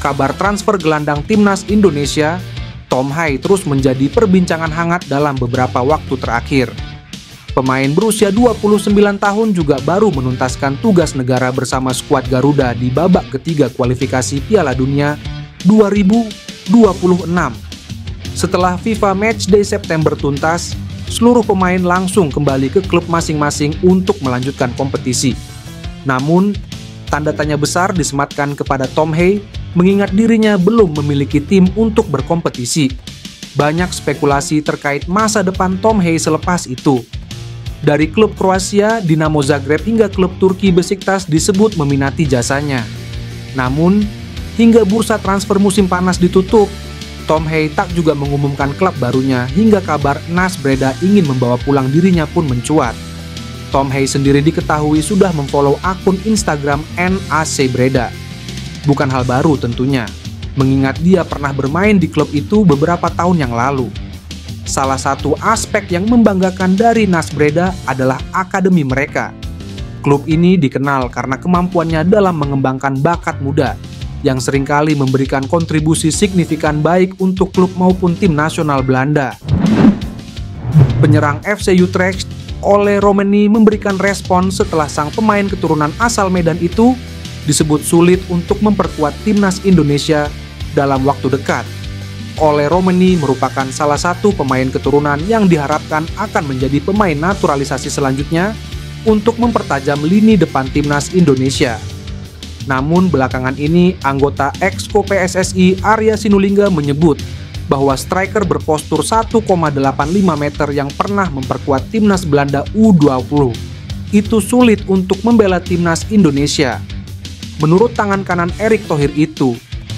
kabar transfer gelandang timnas Indonesia, Tom Hai, terus menjadi perbincangan hangat dalam beberapa waktu terakhir. Pemain berusia 29 tahun juga baru menuntaskan tugas negara bersama skuad Garuda di babak ketiga kualifikasi Piala Dunia 2026. Setelah FIFA Matchday September tuntas, seluruh pemain langsung kembali ke klub masing-masing untuk melanjutkan kompetisi. Namun, tanda tanya besar disematkan kepada Tom Hai, mengingat dirinya belum memiliki tim untuk berkompetisi. Banyak spekulasi terkait masa depan Tom Hai selepas itu. Dari klub Kroasia, Dinamo Zagreb hingga klub Turki Besiktas disebut meminati jasanya. Namun, hingga bursa transfer musim panas ditutup, Tom Hai tak juga mengumumkan klub barunya hingga kabar NAS Breda ingin membawa pulang dirinya pun mencuat. Tom Hai sendiri diketahui sudah memfollow akun Instagram NAC Breda. Bukan hal baru tentunya, mengingat dia pernah bermain di klub itu beberapa tahun yang lalu. Salah satu aspek yang membanggakan dari NAS Breda adalah akademi mereka. Klub ini dikenal karena kemampuannya dalam mengembangkan bakat muda, yang seringkali memberikan kontribusi signifikan baik untuk klub maupun tim nasional Belanda. Penyerang FC Utrecht, Ole Romani, memberikan respon setelah sang pemain keturunan asal Medan itu disebut sulit untuk memperkuat timnas Indonesia dalam waktu dekat. Ole Romani merupakan salah satu pemain keturunan yang diharapkan akan menjadi pemain naturalisasi selanjutnya untuk mempertajam lini depan timnas Indonesia. Namun belakangan ini, anggota Exco PSSI Arya Sinulinga menyebut bahwa striker berpostur 1,85 meter yang pernah memperkuat timnas Belanda U20 itu sulit untuk membela timnas Indonesia. Menurut tangan kanan Erick Thohir itu,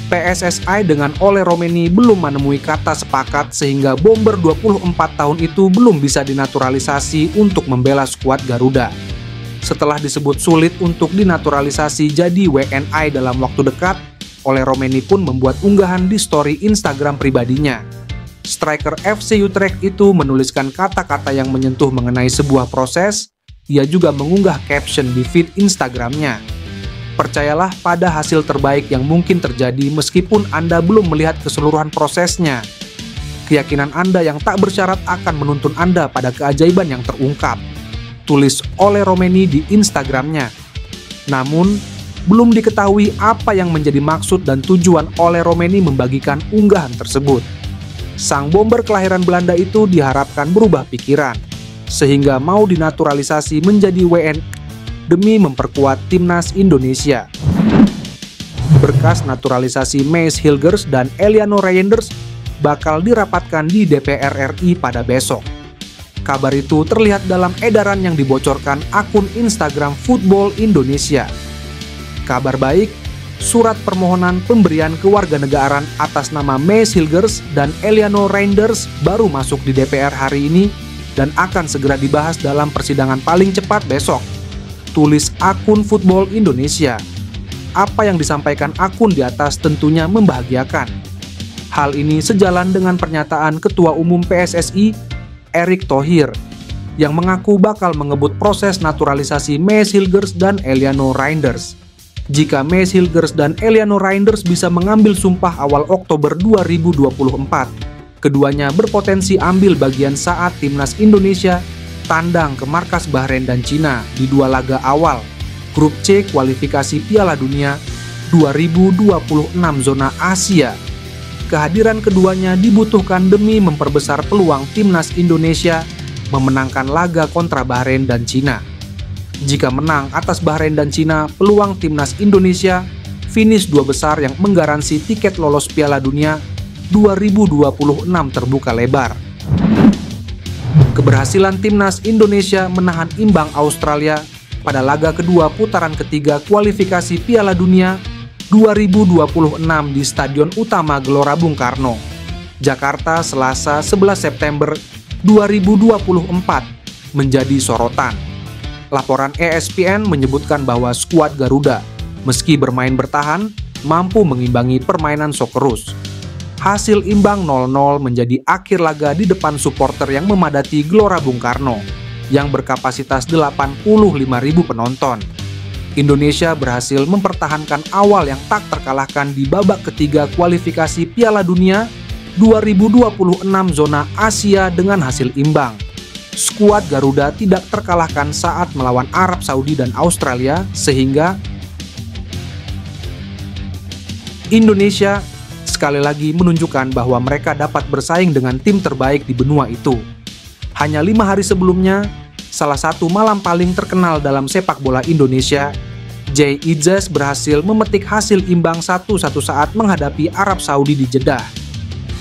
PSSI dengan Ole Romani belum menemui kata sepakat sehingga bomber 24 tahun itu belum bisa dinaturalisasi untuk membela skuad Garuda. Setelah disebut sulit untuk dinaturalisasi jadi WNI dalam waktu dekat, Ole Romani pun membuat unggahan di story Instagram pribadinya. Striker FC Utrecht itu menuliskan kata-kata yang menyentuh mengenai sebuah proses. Ia juga mengunggah caption di feed Instagramnya. Percayalah pada hasil terbaik yang mungkin terjadi meskipun Anda belum melihat keseluruhan prosesnya. Keyakinan Anda yang tak bersyarat akan menuntun Anda pada keajaiban yang terungkap, tulis Ole Romani di Instagramnya. Namun, belum diketahui apa yang menjadi maksud dan tujuan Ole Romani membagikan unggahan tersebut. Sang bomber kelahiran Belanda itu diharapkan berubah pikiran, sehingga mau dinaturalisasi menjadi WNI demi memperkuat timnas Indonesia. Berkas naturalisasi Mees Hilgers dan Eliano Reinders bakal dirapatkan di DPR RI pada besok. Kabar itu terlihat dalam edaran yang dibocorkan akun Instagram Football Indonesia. Kabar baik, surat permohonan pemberian kewarganegaraan atas nama Mees Hilgers dan Eliano Reinders baru masuk di DPR hari ini dan akan segera dibahas dalam persidangan paling cepat besok, tulis akun Football Indonesia. Apa yang disampaikan akun di atas tentunya membahagiakan. Hal ini sejalan dengan pernyataan Ketua Umum PSSI, Erick Thohir, yang mengaku bakal mengebut proses naturalisasi Mees Hilgers dan Eliano Reinders. Jika Mees Hilgers dan Eliano Reinders bisa mengambil sumpah awal Oktober 2024, keduanya berpotensi ambil bagian saat timnas Indonesia tandang ke markas Bahrain dan Cina di dua laga awal Grup C kualifikasi Piala Dunia 2026 zona Asia. Kehadiran keduanya dibutuhkan demi memperbesar peluang timnas Indonesia memenangkan laga kontra Bahrain dan Cina. Jika menang atas Bahrain dan Cina, peluang timnas Indonesia finish dua besar yang menggaransi tiket lolos Piala Dunia 2026 terbuka lebar. Keberhasilan timnas Indonesia menahan imbang Australia pada laga kedua putaran ketiga kualifikasi Piala Dunia 2026 di Stadion Utama Gelora Bung Karno, Jakarta, Selasa 11 September 2024 menjadi sorotan. Laporan ESPN menyebutkan bahwa skuad Garuda, meski bermain bertahan, mampu mengimbangi permainan Socceroos. Hasil imbang 0-0 menjadi akhir laga di depan supporter yang memadati Gelora Bung Karno, yang berkapasitas 85.000 penonton. Indonesia berhasil mempertahankan awal yang tak terkalahkan di babak ketiga kualifikasi Piala Dunia 2026 zona Asia dengan hasil imbang. Skuad Garuda tidak terkalahkan saat melawan Arab Saudi dan Australia, sehingga Indonesia sekali lagi menunjukkan bahwa mereka dapat bersaing dengan tim terbaik di benua itu. Hanya 5 hari sebelumnya, salah satu malam paling terkenal dalam sepak bola Indonesia, Jay Idzes berhasil memetik hasil imbang 1-1 saat menghadapi Arab Saudi di Jeddah.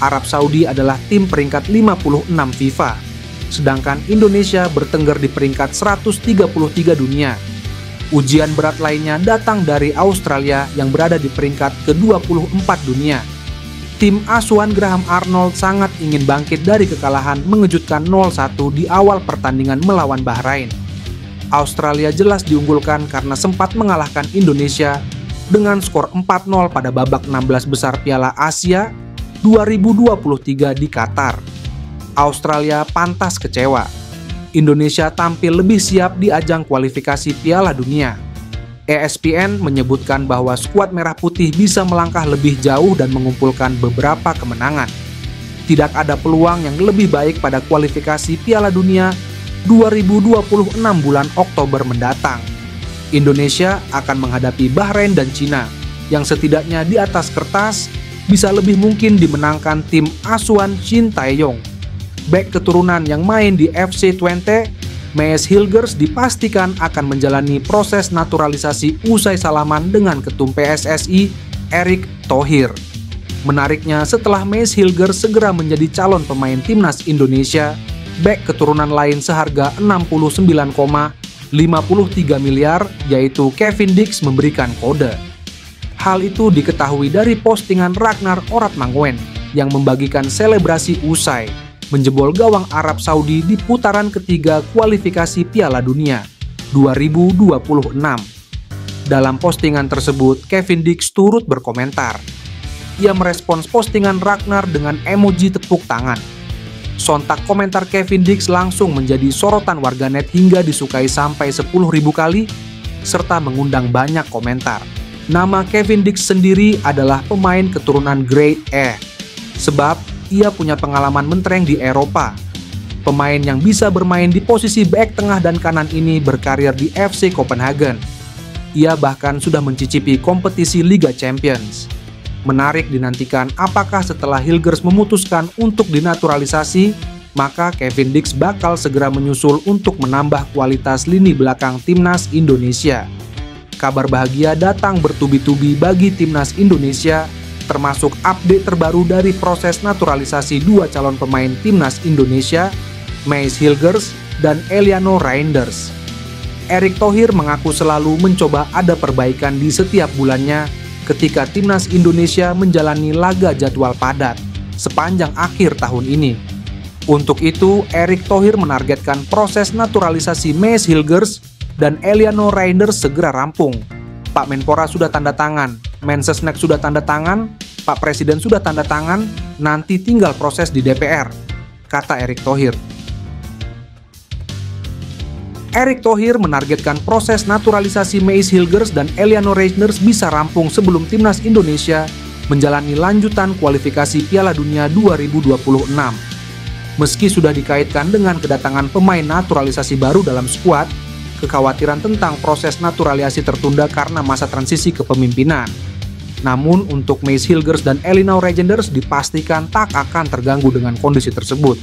Arab Saudi adalah tim peringkat 56 FIFA, sedangkan Indonesia bertengger di peringkat 133 dunia. Ujian berat lainnya datang dari Australia yang berada di peringkat ke-24 dunia. Tim asuhan Graham Arnold sangat ingin bangkit dari kekalahan mengejutkan 0-1 di awal pertandingan melawan Bahrain. Australia jelas diunggulkan karena sempat mengalahkan Indonesia dengan skor 4-0 pada babak 16 besar Piala Asia 2023 di Qatar. Australia pantas kecewa. Indonesia tampil lebih siap di ajang kualifikasi Piala Dunia. ESPN menyebutkan bahwa skuad Merah Putih bisa melangkah lebih jauh dan mengumpulkan beberapa kemenangan. Tidak ada peluang yang lebih baik pada kualifikasi Piala Dunia 2026 bulan Oktober mendatang. Indonesia akan menghadapi Bahrain dan Cina, yang setidaknya di atas kertas bisa lebih mungkin dimenangkan tim asuhan Shin Tae-yong. Bek keturunan yang main di FC Twente, Mees Hilgers dipastikan akan menjalani proses naturalisasi usai salaman dengan Ketum PSSI, Erick Thohir. Menariknya, setelah Mees Hilgers segera menjadi calon pemain timnas Indonesia, bek keturunan lain seharga 69,53 miliar yaitu Kevin Dix memberikan kode. Hal itu diketahui dari postingan Ragnar Oratmangoen yang membagikan selebrasi usai menjebol gawang Arab Saudi di putaran ketiga kualifikasi Piala Dunia 2026. Dalam postingan tersebut, Kevin Dix turut berkomentar. Ia merespons postingan Ragnar dengan emoji tepuk tangan. Sontak komentar Kevin Dix langsung menjadi sorotan warganet hingga disukai sampai 10.000 kali, serta mengundang banyak komentar. Nama Kevin Dix sendiri adalah pemain keturunan Grade E, sebab ia punya pengalaman mentereng di Eropa. Pemain yang bisa bermain di posisi bek tengah dan kanan ini berkarir di FC Copenhagen. Ia bahkan sudah mencicipi kompetisi Liga Champions. Menarik dinantikan apakah setelah Hilgers memutuskan untuk dinaturalisasi, maka Kevin Dix bakal segera menyusul untuk menambah kualitas lini belakang timnas Indonesia. Kabar bahagia datang bertubi-tubi bagi timnas Indonesia, termasuk update terbaru dari proses naturalisasi dua calon pemain timnas Indonesia, Mees Hilgers dan Eliano Reinders. Erick Thohir mengaku selalu mencoba ada perbaikan di setiap bulannya ketika timnas Indonesia menjalani laga jadwal padat sepanjang akhir tahun ini. Untuk itu, Erick Thohir menargetkan proses naturalisasi Mees Hilgers dan Eliano Reinders segera rampung. Pak Menpora sudah tanda tangan, Mensesnek sudah tanda tangan, Pak Presiden sudah tanda tangan, nanti tinggal proses di DPR, kata Erick Thohir. Erick Thohir menargetkan proses naturalisasi Mees Hilgers dan Eliano Reinders bisa rampung sebelum timnas Indonesia menjalani lanjutan kualifikasi Piala Dunia 2026. Meski sudah dikaitkan dengan kedatangan pemain naturalisasi baru dalam skuad, kekhawatiran tentang proses naturalisasi tertunda karena masa transisi kepemimpinan. Namun untuk Mees Hilgers dan Eliano Reinders dipastikan tak akan terganggu dengan kondisi tersebut.